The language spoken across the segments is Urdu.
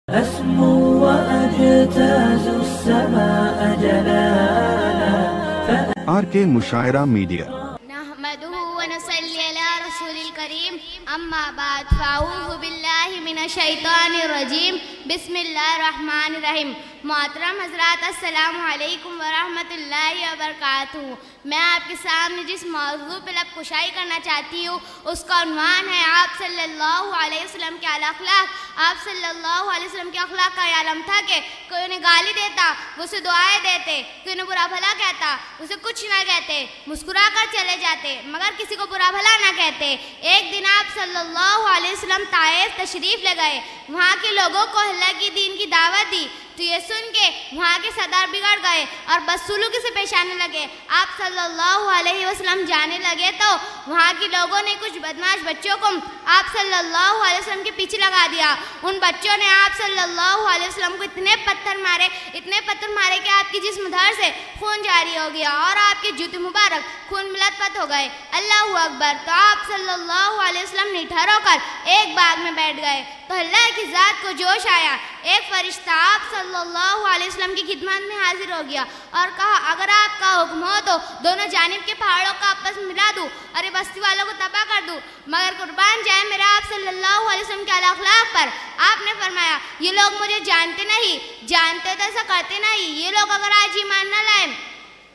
أسمو وأجتاز السماء جلالا RK مشاعرہ میڈیا نحمده ونصلي على رسول الكريم اما بعد فاعوذ باللہ من الشیطان الرجیم بسم اللہ الرحمن الرحیم. محترم حضرات السلام علیکم ورحمۃ اللہ وبرکاتہ. میں آپ کے سامنے جس موضوع پہ لب کشائی کرنا چاہتی ہوں اس کا عنوان ہے آپ صلی اللہ علیہ وسلم کے اخلاق. آپ صلی اللہ علیہ وسلم کے اخلاق کا یہ عالم تھا کہ کوئی انہیں گالی دیتا وہ اسے دعائیں دیتے، کوئی انہیں برا بھلا کہتا اسے کچھ نہ کہتے، مسکرا کر چلے جاتے مگر کسی کو برا بھلا نہ کہتے. ایک دن آپ صلی اللہ علیہ وسلم طائف تشریف لے گئے، وہاں کے لوگوں کو اللہ کی دین کی دعوت دی تو یہ سن کے وہاں کے سردار بگڑ گئے اور بدسلوکی سے پیش آنے لگے. آپ صلی اللہ علیہ وسلم جانے لگے تو وہاں کے لوگوں نے کچھ بدماش بچوں کو آپ صلی اللہ علیہ وسلم کے پیچھے لگا دیا. ان بچوں نے آپ صلی اللہ علیہ وسلم کو اتنے پتھر مارے کہ آپ کی جسم دھڑ سے خون جاری ہو گیا اور آپ کے جوتے مبارک خون میں لت پت ہو گئے. اللہ اکبر. تو آپ صلی اللہ علیہ وسلم نٹھر ہو کر ایک باغ میں بیٹھ گئے تو اللہ کی ذات کو جوش آیا. ایک فرشتہ آپ صلی اللہ علیہ وسلم کی خدمت میں حاضر ہو گیا اور کہا اگر آپ کا حکم ہو تو دونوں جانب کے پہاڑوں کو آپس میں ملا دوں اور یہ بستی والوں کو تباہ کر دوں، مگر قربان جائے میرے آپ صلی اللہ علیہ وسلم کے اخلاق پر. آپ نے فرمایا یہ لوگ مجھے جانتے تو ایسا کرتے نہیں، یہ لوگ اگر آج ایمان نہ لائیں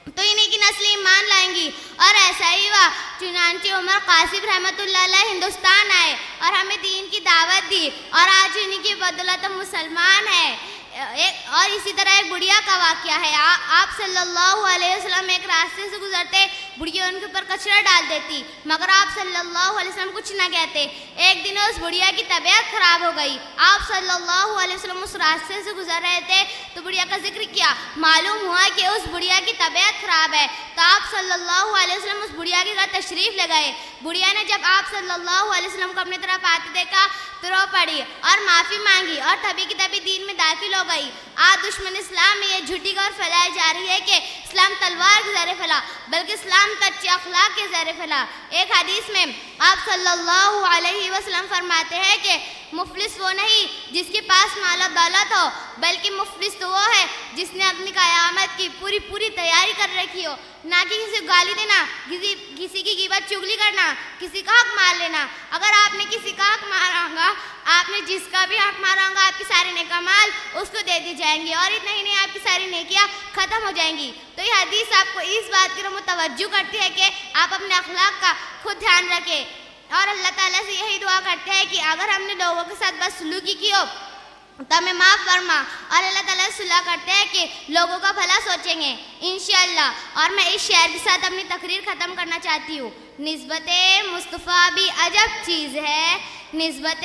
تو انہیں کی نسل ایمان لائیں گی. اور ایسا ہی ہوا. چنانچہ عمر قاسم رحمۃ اللہ علیہ ہندوستان آئے اور ہمیں دین کی دعوت دی اور آج انہیں کی بدولت مسلمان ہے. اور اسی طرح ایک بڑھیا کا واقعہ ہے. آپ صلی اللہ علیہ وسلم ایک راستے سے گزرتے، بڑھیا ان کے اوپر کچرا ڈال دیتی مگر آپ صلی اللہ علیہ وسلم کچھ نہ کہتے. ایک دن اس بڑھیا کی طبیعت خراب ہو گئی. آپ صلی اللہ علیہ وسلم اس راستے سے گزر رہے تھے تو بڑھیا کا ذکر کیا. معلوم ہوا کہ اس بڑھیا کی طبیعت خراب ہے تو آپ صلی اللہ علیہ وسلم اس بڑھیا کے گھر تشریف لے گئے. بڑھیا نے جب آپ صلی اللہ علیہ وسلم کو اپنی طرف آتے دیکھا تو رو پڑی اور معافی مانگی اور تبھی کی تبھی دین میں داخل ہو گئی. آج دشمن اسلام میں یہ جھوٹی خبر پھیلائی جا رہی ہے کہ اسلام تلوار کے ذریعے پھیلا بلکہ اسلام تو اچھے اخلاق کے ذریعے پھیلا. ایک حدیث میں آپ صلی اللہ علیہ وسلم فرماتے ہیں کہ مفلس وہ نہیں جس کے پاس مال و دولت ہو بلکہ مفلس تو وہ ہے جس نے اپنی قیامت کی پوری تیاری کر رکھی ہو. نہ کہ کسی کو گالی دینا، کسی کی غیبت چغلی کرنا، کسی کا حق مار لینا. اگر آپ نے کسی کا حق مارا ہوگا، آپ نے جس کا بھی حق مارا ہوگا آپ کی ساری نیک اعمال اس کو دے دی جائیں گی اور اتنا ہی نہیں آپ کی ساری نیکیاں ختم ہو جائیں گی. تو یہ حدیث آپ کو اس بات کی طرف متوجہ کرتی ہے کہ آپ اپنے اخلاق کا خود دھیان رکھیں اور اللہ تعالیٰ سے یہی دعا کرتے ہیں کہ اگر ہم نے لوگوں کے ساتھ بدسلوکی کی ہو تو ہمیں معاف فرما، اور اللہ تعالیٰ سے صلح کرتے ہیں کہ لوگوں کا بھلا سوچیں گے انشاءاللہ. اور میں اس شعر کے ساتھ اپنی تقریر ختم کرنا چاہتی ہوں. نسبت مصطفیٰ بھی عجب چیز ہے، نسبت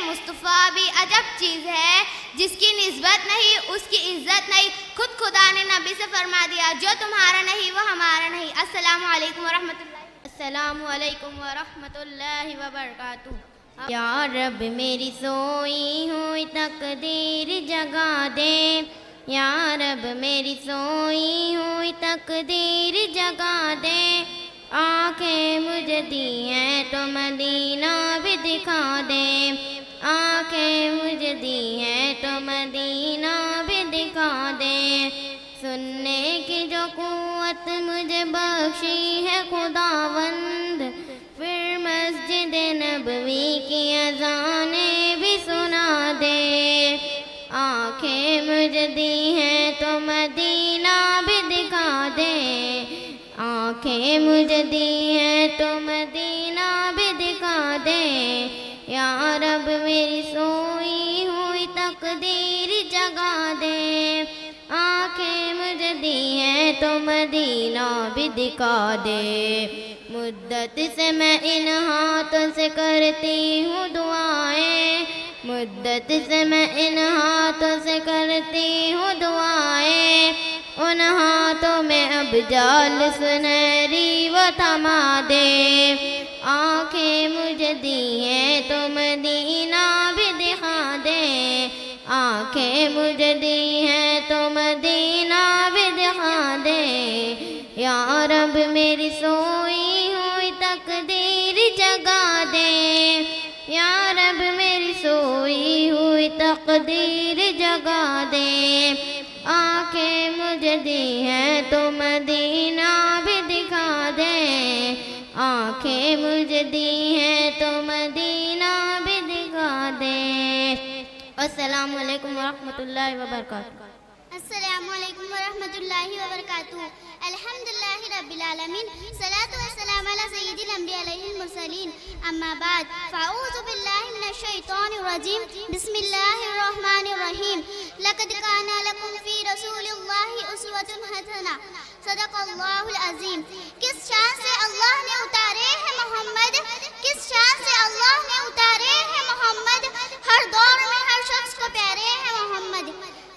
مصطفیٰ بھی عجب چیز ہے، جس کی نسبت نہیں اس کی عزت نہیں. خود خدا نے نبی سے فرما دیا جو تمہارا نہیں وہ ہمارا نہیں. السلام علیکم ورحمۃ اللہ. السلام علیکم ورحمۃ اللہ وبرکاتہ. یا رب میری سوئی ہوئی تقدیر جگا دے، یا رب میری سوئی ہوئی تقدیر جگا دے. آنکھیں مجھے دی ہیں تو مدینہ بھی دکھا دے، آنکھیں مجھے دی ہیں تو مدینہ بھی دکھا دے. سننے کی جو قوت مجھے بخشی ہے خداوند، پھر مسجد نبوی کی اذانیں بھی سنا دے. آنکھیں مجھے دی ہیں تو مدینہ بھی دکھا دے، آنکھیں مجھے دی ہیں تو مدینہ بھی دکھا دے. یا رب میری سوئی ہوئی تقدیر جگا دے، آنکھیں مجھے دی ہیں تو مدینہ بھی دکھا دے. مدت سے میں ان ہاتھوں سے کرتی ہوں دعائیں، مدت سے میں ان ہاتھوں سے کرتی ہوں دعائیں. ان ہاتھوں میں اب جال سنہری وہ تھما دے. آنکھیں مجھے دی ہیں تو مدینہ بھی دکھا دے، آنکھیں مجھے دی ہیں تو مدینہ بھی دکھا دے. یا رب میری سوئی ہوئی تقدیر جگا دے، یا رب میری سوئی ہوئی تقدیر تقدیر جگا دے. آنکھیں مجھے دی ہیں تو مدینہ بھی دکھا دے. آنکھیں مجھے دی ہیں تو مدینہ بھی دکھا دے. السلام علیکم ورحمۃ اللہ وبرکاتہ. السلام علیکم ورحمۃ اللہ وبرکاتہ. الحمدللہ رب العالمین، صلاۃ والسلام علی سید الانبیاء علیہ المرسلین. اما بعد، فاعوذ باللہ من الشیطان الرجیم. بسم اللہ الرحمن الرحیم. لقد کان لکم فی رسول اللہ اسوۃ حسنہ. صدق اللہ العظیم. کس شان سے اللہ نے اتارے ہیں محمد، کس شان سے اللہ نے اتارے ہیں محمد. ہر دور میں ہر شخص کو پیارے ہیں محمد.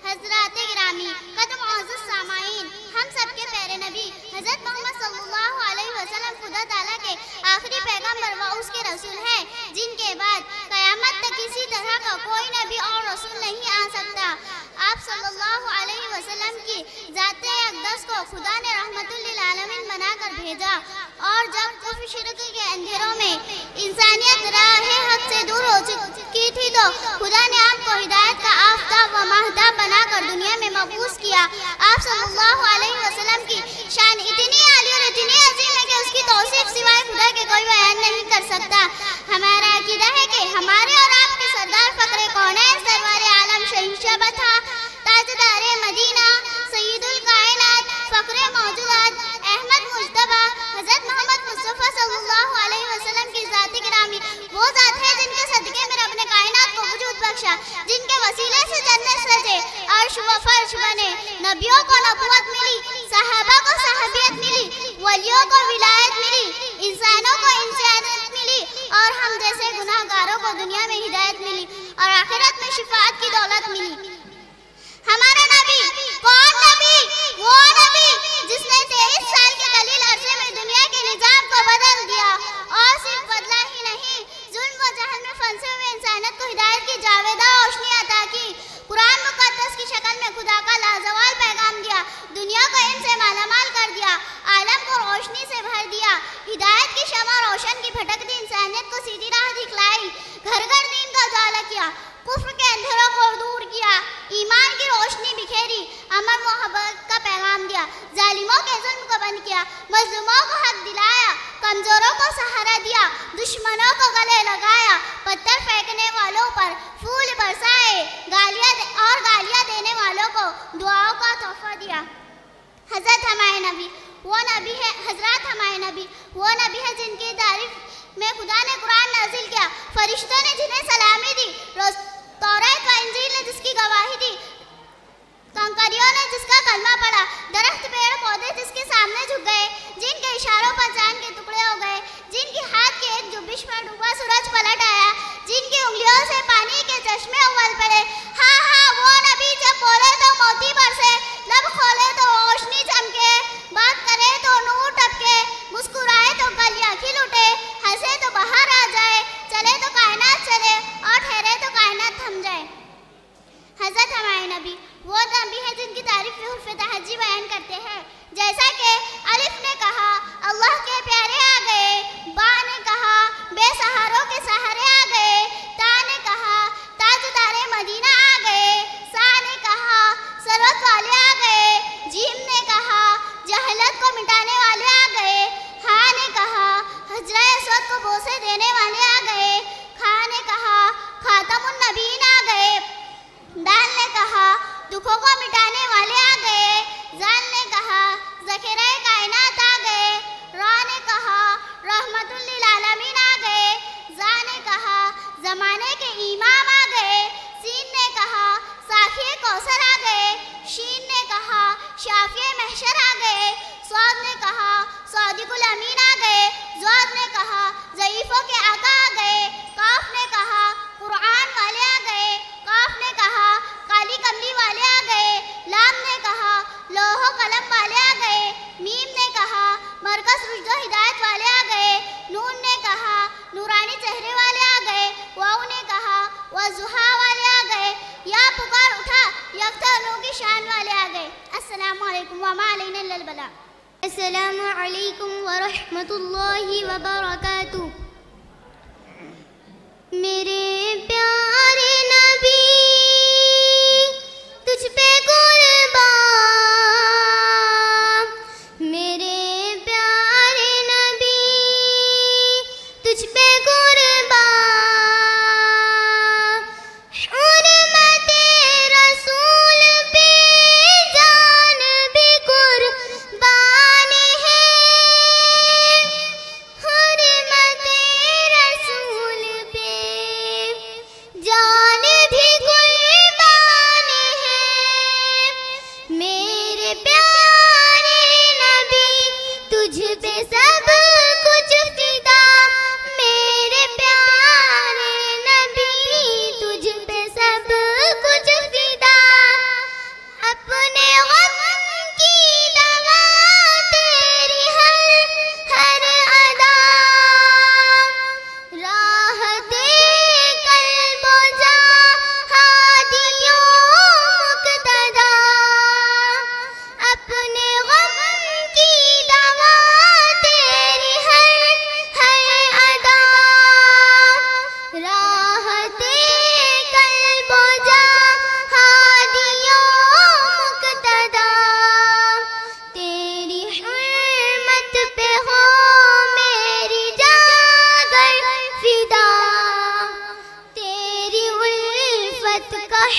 حضرات گرامی، قدر معزز سامعین، ہم سب کے پیارے نبی حضرت محمد صلی اللہ علیہ وسلم خدا تعالیٰ کے آخری پیغمبر و اس کے رسول ہیں، جن کے بعد قیامت تک کسی طرح کا کوئی نبی اور رسول نہیں آ سکتا. آپ صلی اللہ علیہ وسلم کی ذات اقدس کو خدا نے رحمت للعالمین بنا کر بھیجا، اور جب کفر شرک کے اندھیروں میں انسانیت راہ حق سے دور ہو چکی تھی تو خدا نے آپ کو ہدایت کا آفتاب و مہتاب بنا کر دنیا میں مبعوث کیا. آپ صلی اللہ علیہ وسلم کی شان اتنی عالی اور اتنی عظیم ہے کہ اس کی توصیف سوائے خدا کے کوئی بیان نہیں کر سکتا. ہمارا عقیدہ ہے کہ ہمارے اور آپ کے سردار فخر کونین سرور عالم شہنشاہ بتا تاجدار مدینہ سید الکائنات فخر موجودات احمد مجتبی حضرت محمد مصطفیٰ صلی اللہ علیہ وسلم کی ذات گرامی وہ ذات ہے جن کے صدقے میں رب نے کائنات کو وجود بخشا، جن کے وسیلے سے جنت سجے، عرش و فرش بنے، نبیوں کو نبوت ملی، صحابہ کو صحابیت ملی، ولیوں کو ولایت ملی، انسانوں کو انسانیت ملی، اور ہم جیسے گناہ گاروں کو دنیا میں ہدایت ملی اور آخرت میں شفاعت کی دولت ملی. ہمارا نبی کون نبی؟ وہ نبی جس نے 23 سال کے قلیل عرصے میں دنیا کے نظام کو بدل دیا، اور صرف بدلا ہی نہیں، ظلم و جہل میں پھنسے ہوئے انسانیت کو ہدایت کی جاویدہ روشنی عطا کی. قرآن مقدس کی شکل میں خدا کا لازوال پیغام دیا، دنیا کو علم سے مالا مال کر دیا، عالم کو روشنی سے بھر دیا، ہدایت کی شمع روشن کی بھٹکتی انسانیت کو سیدھی راہ دکھلائی، گھر گھر دین کا اجالا کیا، کفر کے اندھیروں کو دور کیا، ایمان کی روشنی بکھیری، امن محبت کا پیغام دیا، ظالموں کے ظلم کو بند کیا، مظلوموں کو حق دلایا، کمزوروں کو سہارا دیا، دشمنوں کو گلے لگایا، پتھر پھینکنے والوں پر پھول برسائے، گالیاں دینے والوں کو دعاؤں کا تحفہ دیا. حضرت ہمارے نبی وہ نبی ہے، حضرات ہمارے نبی وہ نبی ہے جن کی تعریف میں خدا نے قرآن نازل کیا، فرشتوں نے جنہیں سلامی دی، تورات و انجیل نے جس کی گواہی دی، کنکریوں نے جس کا کلمہ پڑھا، درخت پیڑ پودے جس کے سامنے جھک گئے، جن کے اشاروں پر چاند کے ٹکڑے ہو گئے، جن کی ہاتھ کی ایک جبش پر ڈوبا سورج پلٹ آیا، جن کی انگلیوں سے پانی کے چشمے اول پڑے. ہاں ہاں وہ نبی جب بولے تو موتی برسے، لب کھولے تو روشنی چمکے، بات کرے تو نور ٹپکے، مسکرائے تو کلیاں کھل اٹھے، ہنسے تو بہار آ جائے، چلے تو کائنات چلے اور ٹھہرے تو کائنات تھم جائے. حضرت ہمارے نبی وہ نبی ہے جن کی تعریف حرف تہجی بیان کرتے ہیں، جیسا کہ الف نے کہا اللہ کے پیارے آ گئے، با نے کہا بے سہاروں کے سہارے آ گئے، تا نے کہا تاجدار مدینہ آ گئے، سا نے کہا سروت والے آ گئے، جیم نے کہا جہالت کو مٹانے والے آ گئے، ہا نے کہا حجرہ اسود کو بوسے دینے والے آ گئے، کھا نے کہا خاتم النبیین آ گئے، دال نے کہا دکھوں کو مٹانے والے آ گئے، زال نے کہا ذخیرہ کائنات آ گئے، را نے کہا رحمت للعالمین آ گئے، زا نے کہا زمانے کے امام آ گئے، سین نے کہا ساقی کوثر آ گئے، شین نے کہا شافی محشر آ گئے، صاد نے کہا صادق الامین آ گئے، زاد نے کہا ضعیفوں کے آقا آ گئے، کاف نے کہا قرآن والے آ گئے، کاف نے کہا کالی کملی والے آ گئے، لام نے کہا لوح و قلم والے آ گئے، میم نے کہا مرکز رشد و ہدایت والے آ گئے، نون نے کہا نورانی چہرے والے آ گئے، واو نے کہا وضحا والے آ گئے، یا پکار اٹھا یکتا نور کی شان والے آ گئے. السلام علیکم وما علینا الا البلاغ. السلام علیکم ورحمۃ اللہ وبرکاتہ. میرے پیارے نبی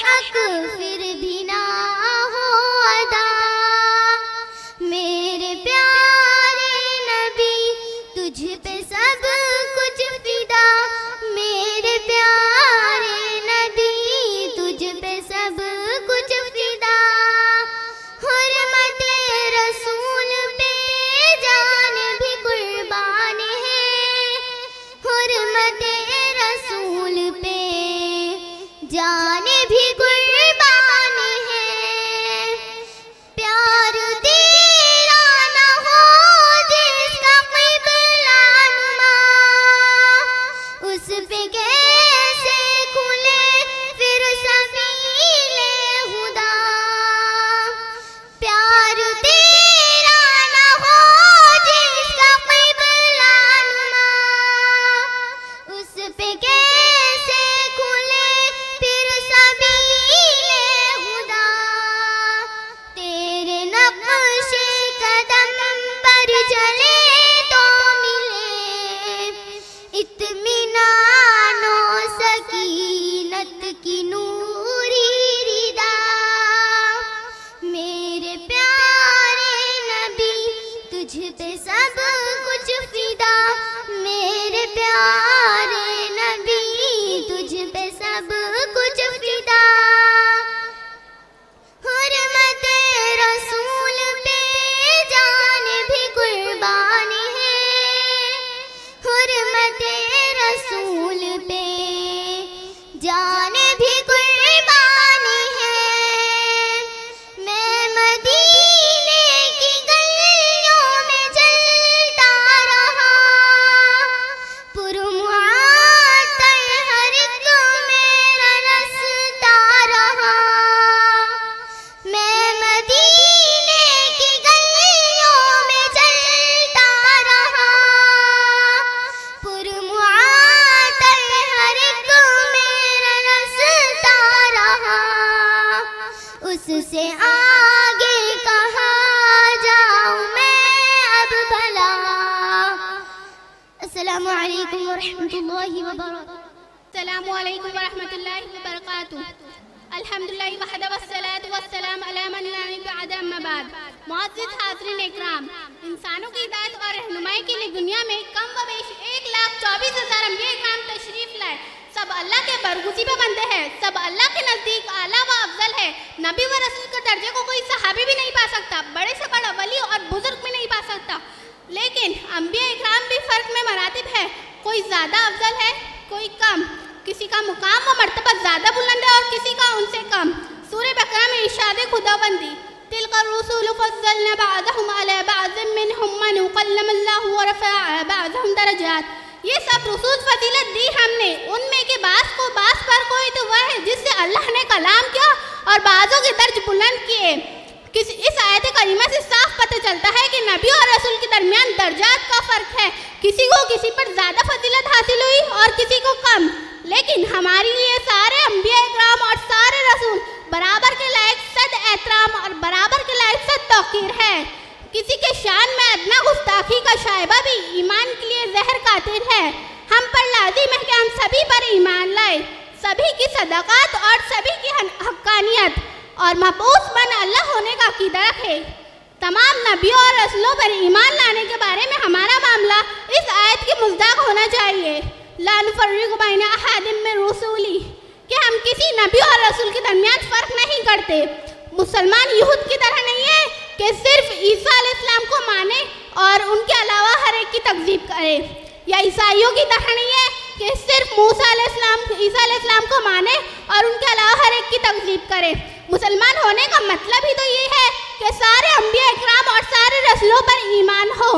حق پھر بھی نہ ہو ادا، میرے پیارے نبی تجھ پہ سب کچھ فدا، میرے پیارے نبی تجھ پہ سب کچھ فدا، حرمت رسول پہ جان بھی قربان ہے، حرمت رسول پہ جان بھی قربان ہے، پیار تیرا نہ ہو جس کا قبلہ نما، اس پہ کیسے کھلے پھر سبیل خدا، پیار تیرا نہ ہو جس کا قبلہ نما، اس پہ کیسے کھلے پھر سبیل خدا، تیرے نقش قدم پر چلے تو ملے اطمینان و سکینت کی نوری ردا، میرے پیارے نبی تجھ پہ سب کچھ فدا، میرے پیارے نبی تجھ پہ سب کچھ فدا، حرمت رسول پہ جان بھی قربان ہے، حرمت رسول پہ جان بھی قربان ہے، میں مدینے کی گلیوں میں چلتا رہا، پرمعطر ہر ایک میرا رستا رہا، میں مدینے کی گلیوں میں چلتا رہا، پرمعطر ہر ایک میرا رستا رہا، اس سے آگے کہاں جاؤں میں اب بھلا، السلام علیکم ورحمۃ اللہ وبرکاتہ۔ السلام علیکم ورحمۃ اللہ وبرکاتہ۔ الحمدللہ وحدہ والصلاۃ والسلام علی من لا نبی بعد اما بعد۔ معزز حاضرین اکرام، انسانوں کی ہدایت اور رہنمائی کے لیے دنیا میں کم و بیش 1,24,000 انبیاء اکرام تشریف لائے۔ سب اللہ کے برگزیدہ بندے ہیں، سب اللہ کے نزدیک اعلیٰ و افضل ہے۔ نبی و رسول کے درجے کو کوئی صحابی بھی نہیں پا سکتا، بڑے سے بڑا ولی اور بزرگ بھی نہیں پا سکتا، لیکن انبیاء اکرام بھی فرق میں مراتب ہے، کوئی زیادہ افضل ہے کوئی کم، کسی کا مقام و مرتبہ زیادہ بلند ہے اور کسی کا ان سے کم۔ سورہ بقرہ میں ارشاد خداوندی تلک الرسول فضلنا بعضهم على بعض منهم من کلم اللہ ورفع بعضهم درجات، یہ سب رسول فضیلت دی ہم نے، ان میں کے بعض کو بعض پر کوئی تو وہ ہے جس سے اللہ نے کلام کیا اور بعضوں کے درج بلند کیے۔ اس آیت کریمہ سے صاف پتہ چلتا ہے کہ نبی اور رسول کے درمیان درجات کا فرق ہے، کسی کو کسی پر زیادہ فضیلت حاصل ہوئی اور کسی کو کم، لیکن ہمارے لیے سارے انبیاء اکرام اور سارے رسول برابر کے لائق صد احترام اور برابر کے لائق صد توقیر ہے۔ کسی کے شان میں ادنا گستاخی کا شائبہ بھی ایمان کے لیے زہر قاتل ہے۔ ہم پر لازم ہے کہ ہم سبھی پر ایمان لائے، سبھی کی صداقت اور سبھی کی حقانیت اور مبعوث من اللہ ہونے کا عقیدہ رکھے۔ تمام نبیوں اور رسولوں پر ایمان لانے کے بارے میں ہمارا معاملہ اس آیت کے مصداق ہونا چاہیے، لا نفرق بین احد من رسولی، کہ ہم کسی نبی اور رسول کے درمیان فرق نہیں کرتے۔ مسلمان یہود کی طرح نہیں ہے کہ صرف عیسیٰ علیہ السلام کو مانے اور ان کے علاوہ ہر ایک کی تکذیب کرے، یا عیسائیوں کی طرح نہیں ہے کہ صرف عیسیٰ علیہ السلام کو مانے اور ان کے علاوہ ہر ایک کی تکذیب کرے۔ مسلمان ہونے کا مطلب ہی تو یہ ہے کہ سارے انبیاء اکرام اور سارے رسولوں پر ایمان ہو۔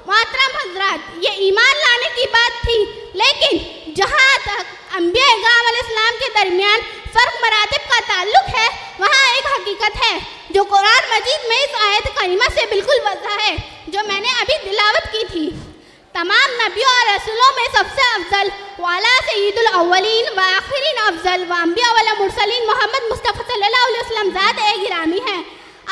محترم حضرات، یہ ایمان لانے کی بات تھی، لیکن جہاں تک انبیاء اکرام علیہ السلام کے درمیان فرق مراتب کا تعلق ہے، وہاں ایک حقیقت ہے جو قرآن مجید میں اس آیت کریمہ سے بالکل واضح ہے، جو میں نے ابھی تلاوت کی تھی۔ تمام نبیوں اور رسولوں میں سب سے افضل والا سید الاولین و آخرین افضل و انبیاء والمرسلین محمد مصطفیٰ صلی اللہ علیہ وسلم ذات گرامی ہے۔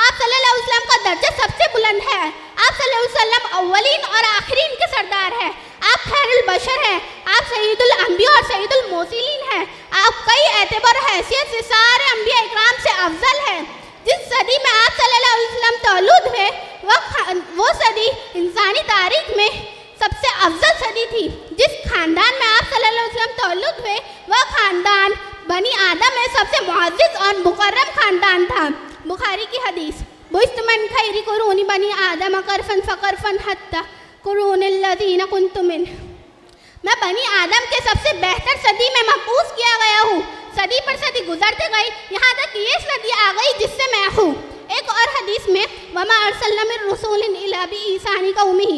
آپ صلی اللہ علیہ وسلم کا درجہ سب سے بلند ہے۔ آپ صلی اللہ علیہ وسلم اولین اور آخرین کے سردار ہیں۔ آپ خیر البشر ہیں، آپ سید الانبیاء اور سید المرسلین ہیں، آپ آپ کئی اعتبار و حیثیت سے سارے انبیاء اکرام سے افضل ہیں. جس صدی میں آپ صلی اللہ علیہ وسلم تولد ہوئے وہ صدی انسانی تاریخ میں سب سے افضل صدی تھی. جس خاندان میں آپ صلی اللہ علیہ وسلم تولد ہوئے وہ خاندان بنی آدم میں سب سے معزز اور مکرم خاندان تھا. بخاری کی حدیث بعثت من خیر قرون بنی آدم قرفا فقرفا حتی قرون الذین کنت منہ. میں بنی آدم کے سب سے بہتر صدی میں مبعوث کیا گیا ہوں. صدی پر صدی گزرتے گئی یہاں تک کہ یہ صدی آ گئی جس سے میں ہوں. ایک اور حدیث میں وما ارسلنا من رسول الا بلسان قومہ.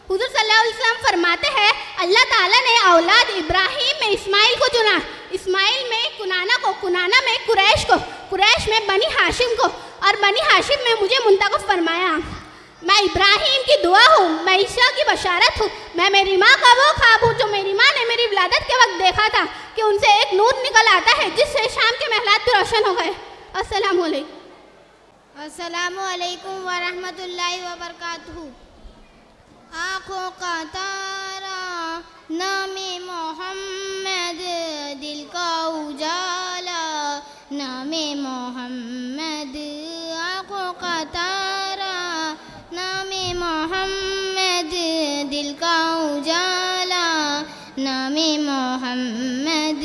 حضور صلی اللہ علیہ وسلم فرماتے ہیں اللہ تعالیٰ نے اولاد ابراہیم میں اسماعیل کو چنا, اسماعیل میں کنانا کو, کنانا میں قریش کو, قریش میں بنی ہاشم کو اور بنی ہاشم میں مجھے منتخب فرمایا. میں ابراہیم کی دعا ہوں, میں عیسیٰ کی بشارت ہوں, میں میری ماں کا وہ خواب ہوں جو میری ماں نے میری ولادت کے وقت دیکھا تھا کہ ان سے ایک نور نکل آتا ہے جس سے شام کے محلات بھی روشن ہو گئے. السلام علیکم. السلام علیکم ورحمۃ اللہ وبرکاتہ. آنکھوں کا تارا نام محمد, دل کا اجالا نام محمد. آنکھوں کا تارا نام محمد, دل کا اجالا نام محمد.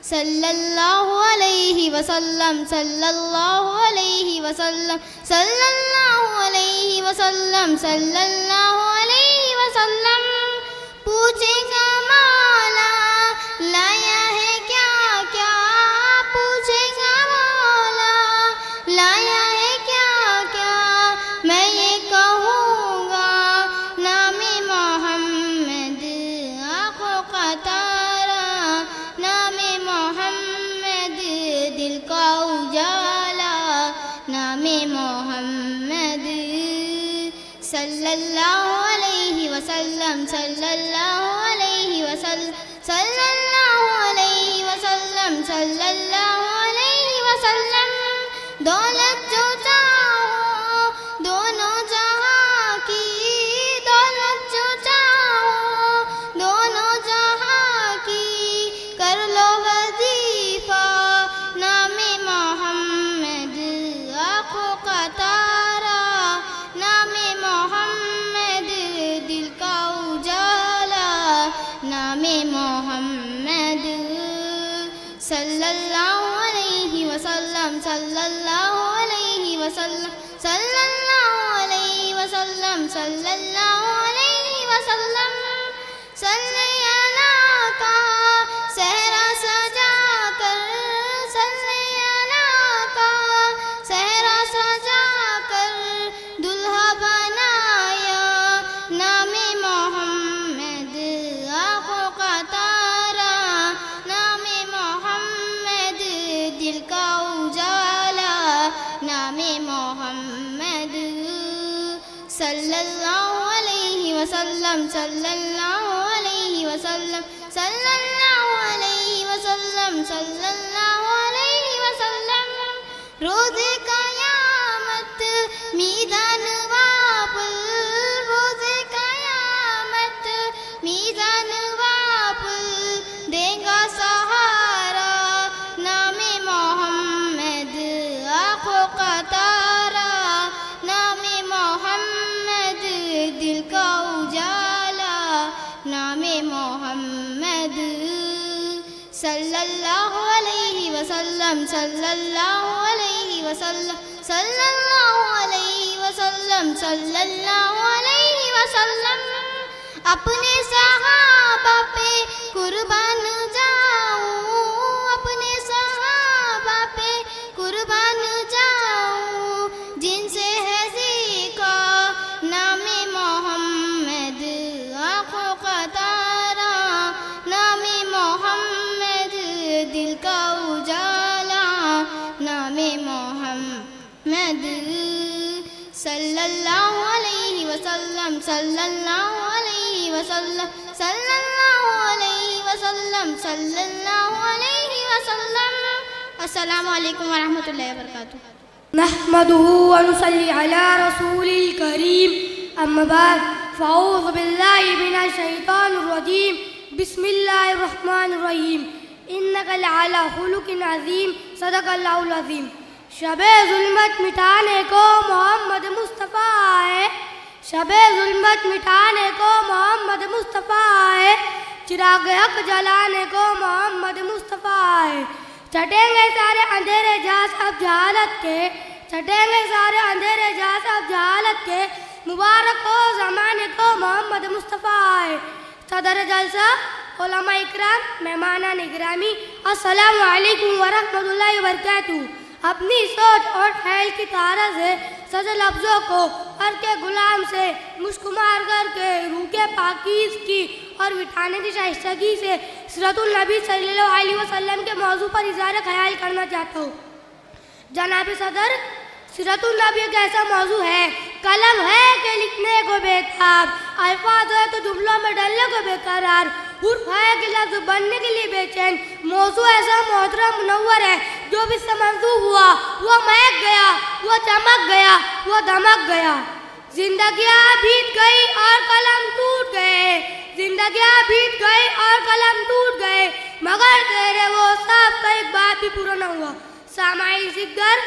صلی اللہ علیہ وسلم, صلی اللہ علیہ وسلم, صلی اللہ علیہ وسلم, صلی اللہ علیہ وسلم. پوچھے گا مولا لایا ہے کیا کیا, پوچھے گا مولا لایا ہے کیا کیا, میں یہ کہوں گا نام محمد. آنکھوں کا تارا نام محمد, دل کا اجالا نام محمد. صلی اللہ علیہ وسلم, صلی اللہ علیہ وسلم, صلی اللہ علیہ وسلم, صلی اللہ علیہ وسلم. دولت جو چاہو دونوں جہاں کی, دولت جو چاہو دونوں جہاں کی, کر لو وظیفہ نام محمد. آنکھوں کا تارا نام محمد, دل کا اجالا نام محمد. صلی اللہ علیہ وسلم, صلی اللہ علیہ وسلم, صلی اللہ علیہ وسلم, صلی اللہ علیہ وسلم. صلی اللہ کا صحرا سجا کر, صلی اللہ کا صحرا سجا کر دلہا بنایا نام محمد. آنکھوں کا تارا نام محمد, دل کا اجالا نام محمد. صلی اللہ علیہ وسلم, صلی اللہ علیہ وسلم, صلی اللہ علیہ وسلم, صلی اللہ علیہ وسلم. روز قیامت میدان واپل, روز قیامت میدان واپل دے گا سہارا نام محمد. آنکھوں کا تارا نام محمد, دل کا اجالا نام محمد. صلی اللہ علیہ وسلم, صلی اللہ علیہ وسلم, صلی اللہ علیہ وسلم, صلی اللہ علیہ وسلم. اپنے صحابہ پہ قربان جاؤں, اپنے صحابہ پہ قربان جاؤں, جن سے ہے سیکھا نام محمد. آنکھوں کا تارا نام محمد, دل کا اجالا نام محمد. صلی اللہ علیہ وسلم, صلی اللہ علیہ وسلم, صلی اللہ علیہ وسلم, صلی اللہ علیہ وسلم. السلام علیکم ورحمۃ اللہ وبرکاتہ. نحمده ونصلي على رسول الكريم أما بعد فأعوذ بالله من الشيطان الرجيم بسم الله الرحمن الرحيم إنك لعلى خلق عظيم صدق الله العظيم. شب ظلمت مٹانے کو محمد مصطفیٰ آئے, شب ظلمت مٹانے کو محمد مصطفیٰ آئے, چراغ حق جلانے کو محمد مصطفیٰ آئے. چھٹیں گے سارے اندھیرے جہاز اب جہالت کے, چھٹیں گے سارے اندھیرے جہاز اب جہالت کے, مبارک ہو زمانے کو محمد مصطفیٰ آئے. صدر جلسہ, علماء اکرام, مہمانان گرامی, السلام علیکم ورحمۃ اللہ وبرکاتہ. اپنی سوچ اور خیال کی طہارت سے سچے لفظوں کو ہر کے غلام سے مشک مار کر کے روح کے پاکیز کی اور وٹھانے کی شائستگی سے سیرت النبی صلی اللہ علیہ وسلم کے موضوع پر اظہار خیال کرنا چاہتا ہوں. جناب صدر, سیرت النبی ایک ایسا موضوع ہے, قلم ہے کہ لکھنے کو بےتاب, الفاظ ہے تو جملوں میں ڈلنے کو بے قرار, حرف ہے کہ لفظ بننے کے لیے بے چین. موضوع ایسا محترم منور ہے جو بھی سے منسوخ ہوا وہ مہک گیا, وہ چمک گیا, وہ دمک گیا. زندگیاں بیت گئی اور قلم ٹوٹ گئے, زندگیاں بیت گئی اور قلم ٹوٹ گئے, مگر تیرے وہ صاحب کا ایک بات بھی پورا نہ ہوا. سامعین ذکر,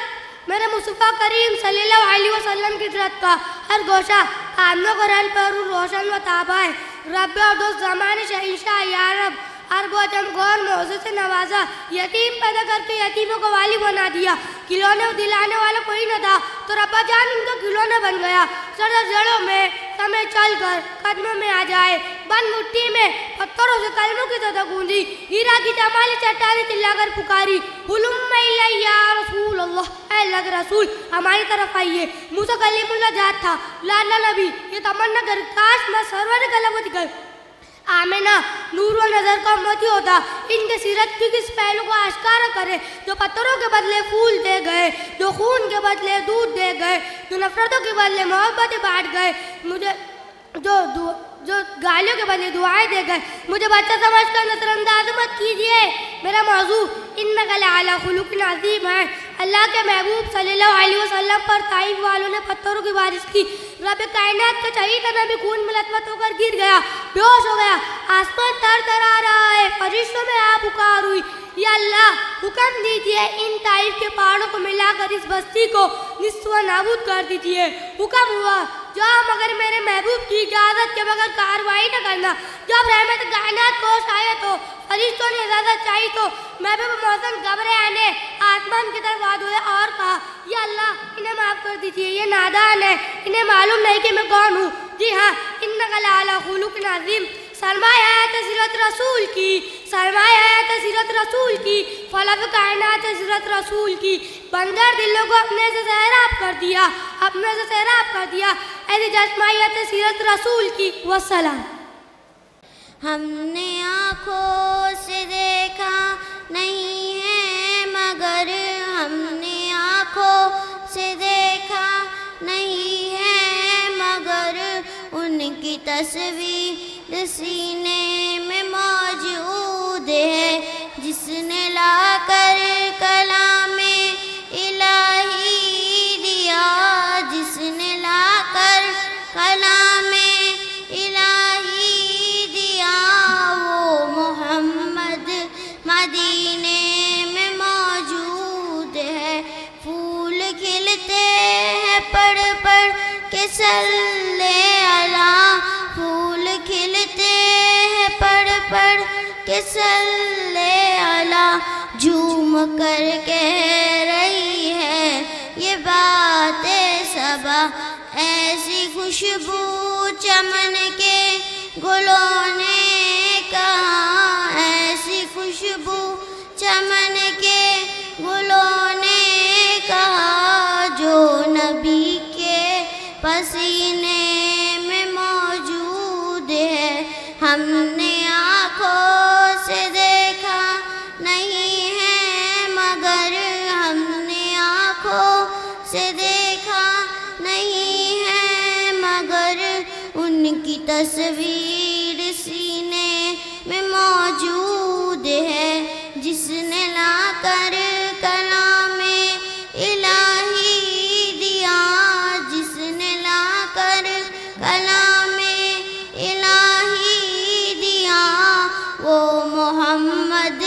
میرے مصطفیٰ کریم صلی اللہ علیہ وسلم کی فطرت کا ہر گوشہ آدموں کو رل پر روشن و تابع ہے. رب اور دوست زمانے شہنشاہ یا رب, عرب و جم غور موضوع سے نوازا, یتیم پیدا کر کے یتیموں کو والی بنا دیا. کھلونے دلانے والا کوئی نہ تھا تو ربا جان ان کا کھلونا بن گیا. سر جڑوں میں سمے چل کر قدموں میں آ جائے, بند مٹی میں پتھروں سے کلموں کی صدا گونجی, ہیرا کی جمالی چٹانی چلا کر پکاری, ہلم الیہ یا رسول اللہ, اے اللہ کے رسول ہماری طرف آئیے. موسیٰ کلیم اللہ جات تھا, لالا نبی یہ تمنا کر کاش میں سرور کلمت کر آمینہ نور و نظر کا امتی ہوتا. ان کے سیرت کی کس پہلو کو آشکارا کرے, جو پتھروں کے بدلے پھول دے گئے, جو خون کے بدلے دودھ دے گئے, جو نفرتوں کے بدلے محبتیں بانٹ گئے, مجھے جو گالیوں کے بدلے دعائیں دے گئے. مجھے بچہ سمجھ کر نظر انداز مت کیجیے. میرا موضوع انک لعلی خلق عظیم ہے. اللہ کے محبوب صلی اللہ علیہ وسلم پر طائف والوں نے پتھروں کی بارش کی. رب کائنات کا چاہیے تھا نبی خون میں لطمت ہو کر گر گیا, بے ہوش ہو گیا. آسمان تر تر آ رہا ہے, فرشتوں میں آپ پکار ہوئی, یا اللہ حکم دیجئے ان طائف کے پہاڑوں کو ملا کر اس بستی کو نصف و نابود کر دیجئے. حکم ہوا, جاؤ مگر میرے محبوب کی اجازت کے بغیر کارروائی نہ کرنا. جب رحمت کائنات کوش آئے تو فرشتوں نے اجازت چاہی تو محبوب موسم گھبرے آنے آسمان کی طرف آدھوئے اور کہا, یا اللہ انہیں معاف کر دیجئے, یہ نادان ہے, انہیں معلوم نہیں کہ میں کون ہوں. جی ہاں, انک لعلی خلق عظیم. سرمایہ آیت سیرت رسول کی, سرمایہ آیت سیرت رسول کی, فلک کائنات سیرت رسول کی. بندر دلوں کو اپنے سے سیراب کر دیا, اپنے سے سیراب کر دیا. ایسی جسمائیت سیرت رسول کی. والسلام. ہم نے آنکھوں سے دیکھا نہیں ہے مگر, ہم نے آنکھوں سے دیکھا نہیں ہے مگر, ان کی تصویر سینے میں موجود ہے. جس نے لا کر کلام الہی دیا, جس نے لا کر کلام الہی دیا, وہ محمد مدینے میں موجود ہے. پھول کھلتے ہیں پڑھ پڑھ کے صلی علی, پھول کھلتے ہیں پڑھ پڑھ کے صلی علی. جھوم کر کہہ رہی ہے یہ بات صبا, ایسی خوشبو چمن کے گلوں نے کہا, ایسی خوشبو چمن کے گلوں نے کہا, جو نبی کے پسینے میں موجود ہے. ہم نے آنکھوں سے دیکھا نہیں ہے مگر, ہم نے آنکھوں سے دیکھا نہیں ہے مگر, ان کی تصویر سینے میں موجود ہے. جس نے لا کر کلام الہی دیا, جس نے لا کر کلام الہی دیا, وہ محمد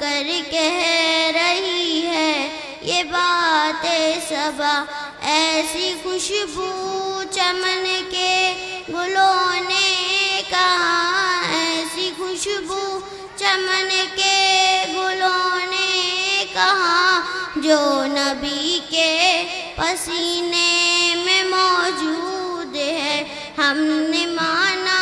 کر کہہ رہی ہے یہ بات صبا، ایسی خوشبو چمن کے گلوں نے کہا، ایسی خوشبو چمن کے گلوں نے کہا، جو نبی کے پسینے میں موجود ہے۔ ہم نے مانا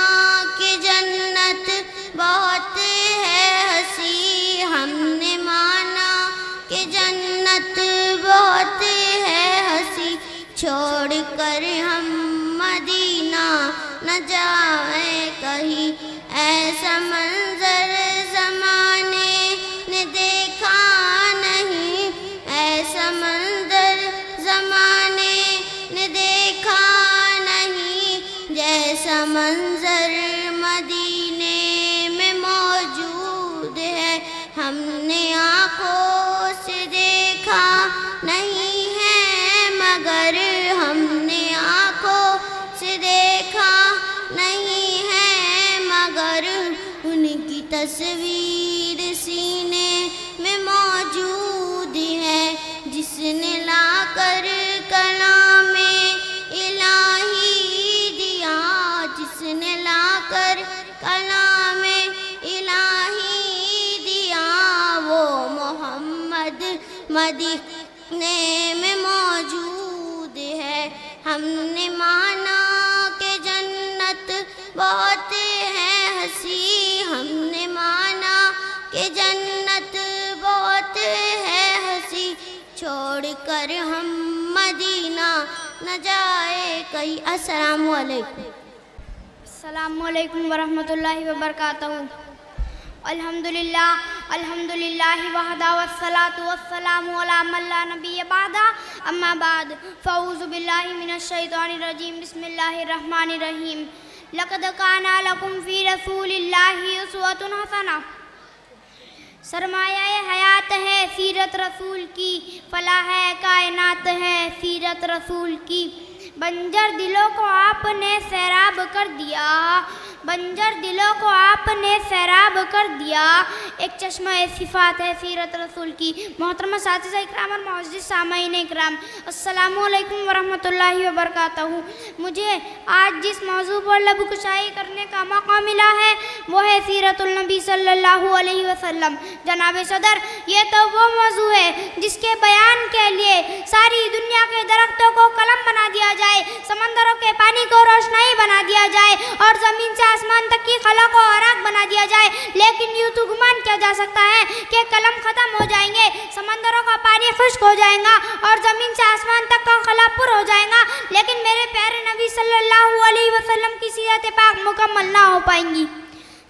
کہ جنت بہت ہے ہنسی، ہم نے مانا کہ جنت بہت ہے ہنسی، چھوڑ کر ہم مدینہ نہ جائیں کہیں، ایسا منظر زمانے نے دیکھا نہیں، ایسا منظر زمانے نے دیکھا نہیں، جیسا منظر مدینے میں موجود ہے، ہم نے آنکھوں سے دیکھا نہیں ہے مگر، ہم نے آنکھوں سے دیکھا نہیں ہے مگر، ان کی تصویر سینے میں موجود ہے، جس نے لا کر کلام الہی دیا، جس نے لا کر کلام الہی دیا، وہ محمد مدینے میں موجود ہے۔ ہم نے مانا کہ جنت بہت ہے ہنسی، ہم نے مانا کہ جنت بہت ہے ہنسی، چھوڑ کر ہم مدینہ نہ جائے کہیں۔ السلام علیکم۔ السلام علیکم ورحمۃ اللہ وبرکاتہ۔ الحمدللہ الحمدللہ وحدہ والصلاة والسلام علی من لا نبی بعدہ، اما بعد فاعوذ باللہ من الشیطان الرجیم، بسم اللہ الرحمن الرحیم۔ لقد کان لکم فی رسول اللہ اسوۃ حسنہ، سرمایہ حیات ہے سیرت رسول کی، فلاح کائنات ہے سیرت رسول کی۔ بنجر دلوں کو آپ نے سیراب کر دیا، بنجر دلوں کو آپ نے سیراب کر دیا، ایک چشمہ صفات ہے سیرت رسول کی۔ محترم اساتذہ اکرام اور معزز سامعین اکرام، السلام علیکم ورحمۃ اللہ وبرکاتہ۔ مجھے آج جس موضوع پر لب کشائی کرنے کا موقع ملا ہے وہ ہے سیرت النبی صلی اللہ علیہ وسلم۔ جناب صدر، یہ تو وہ موضوع ہے جس کے بیان کے لیے ساری دنیا کے درختوں کو قلم بنا دیا جائے، سمندروں کے پانی کو روشنائی بنا دیا جائے اور زمین سے آسمان تک کی خلا کو اوراق بنا دیا جائے، لیکن یوں تو گمان کیا جا سکتا ہے کہ قلم ختم ہو جائیں گے، سمندروں کا پانی خشک ہو جائے گا اور زمین سے آسمان تک کا خلا پر ہو جائے گا، لیکن میرے پیارے نبی صلی اللہ علیہ وسلم کی سیرت پاک مکمل نہ ہو پائیں گی۔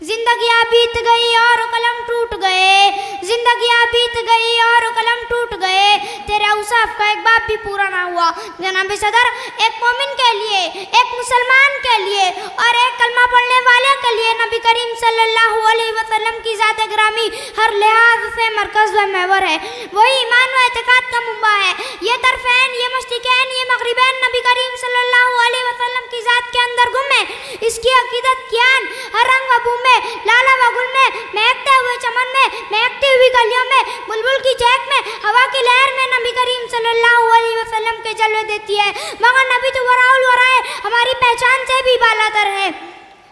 زندگیاں بیت گئی اور قلم ٹوٹ گئے، زندگیاں بیت گئی اور قلم ٹوٹ گئے، تیرے اوصاف کا ایک باب بھی پورا نہ ہوا۔ جناب صدر، ایک مومن کے لیے، ایک مسلمان کے لیے اور ایک کلمہ پڑھنے والے کے لیے نبی کریم صلی اللہ علیہ وسلم کی ذات گرامی ہر لحاظ سے مرکز و محور ہے، وہی ایمان و اعتقاد کا منبع ہے۔ یہ طرفین، یہ مشرقین، یہ مغربین نبی کریم صلی اللہ علیہ وسلم کی ذات کے اندر گم ہے، اس کی عقیدت کیان ہر رنگ و بو میں، لالا و گل میں، مہکتے ہوئے چمن میں، مہکتی ہوئی گلیوں میں، بلبل کی چہک میں، ہوا کی لہر میں نبی کریم صلی اللہ علیہ وسلم کے جلوے دیتی ہے، مگر نبی تو وراء الورا ہے، ہماری پہچان سے بھی بالاتر ہے،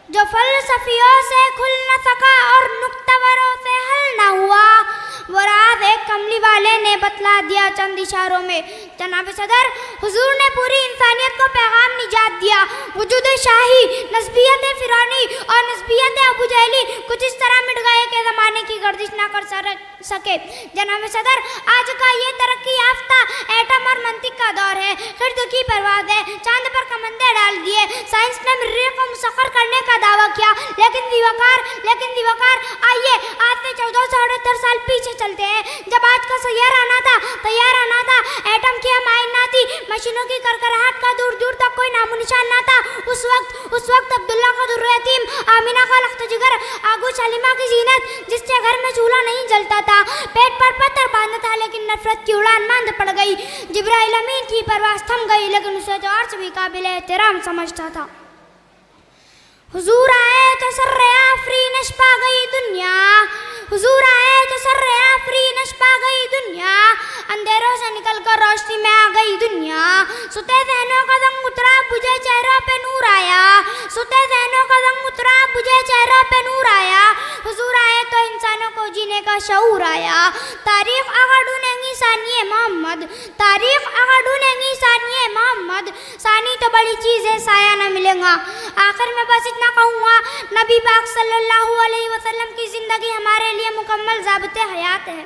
جو فلسفیوں سے کھل نہ سکا اور نکتوروں سے حل نہ ہوا، وہ راز ایک کملی والے نے بتلا دیا چند اشاروں میں۔ جناب صدر، حضور نے پوری انسانیت کو پیغام نجات دیا۔ وجود شاہی، نسبیت فرعونی اور نسبیت ابو جہلی کچھ اس طرح مٹ گئے کہ زمانے کی گردش نہ کر سکے۔ جناب صدر، آج کا یہ ترقی یافتہ ایٹم اور منطق کا دور ہے، خرد کی پرواز ہے، چاند پر کمندے ڈال دیے، سائنس نے مریخ کو مسخر کرنے کا دعویٰ کیا، لیکن دیوکار آئیے آج سے 1468 سال پیچھے چلتے ہیں، جب آج کا سیارہ نہ تھا، طیارہ نہ تھا، ایٹم کی ہمائن نہ تھی، مشینوں کی کرکراہٹ کا دور دور تک کوئی نام و نشان نہ تھا۔ اس وقت عبداللہ کا در یتیم، آمینہ کا لخت جگر، آگوش حلیمہ کی زینت، جس کے گھر میں چولہا نہیں جلتا تھا، پیٹ پر پتھر باندھا تھا لیکن نفرت کی اڑان ماند پڑ گئی، جبرائیل امین کی پرواز تھم گئی لیکن اسے جو عرش بھی قابل احترام سمجھتا تھا۔ حضور آئے تو سر آفرینش پا گئی دنیا، حضور آئے تو سر آفرینش پا گئی دنیا، اندھیروں سے نکل کر روشنی میں آ گئی دنیا، ستے ذہنوں کا رنگ اترا بجھے چہروں پہ نور آیا، ستے ذہنوں کا رنگ اترا بجھے چہروں پہ نور آیا، حضور آئے تو انسانوں کو جینے کا شعور آیا، تاریخ آگا ڈھونڈیں گی ثانیہ محمد، تاریخ آگا ڈھونڈیں گی ثانیہ محمد، ثانی تو بڑی چیز ہے سایہ نہ ملے گا۔ آخر میں بس اتنا کہوں گا، نبی پاک صلی اللہ علیہ وسلم کی زندگی ہمارے لیے مکمل ضابط حیات ہے۔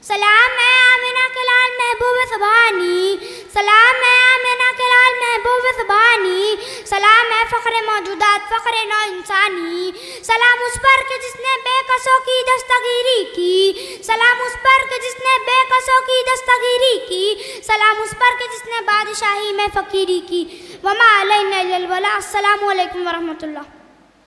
سلام ہے آمنہ کے لال محبوب سبحانی، سلام ہے آمنہ کے لال محبوب سبحانی، سلام ہے فخر موجودات فخر نو انسانی، سلام اس پر کہ جس نے بے کسوں کی دستگیری کی، سلام اس پر کہ جس نے بے کسوں کی دستگیری کی، سلام اس پر کہ جس نے بادشاہی میں فقیری کی۔ وما علینا الا البلاغ۔ السلام علیکم ورحمۃ اللہ۔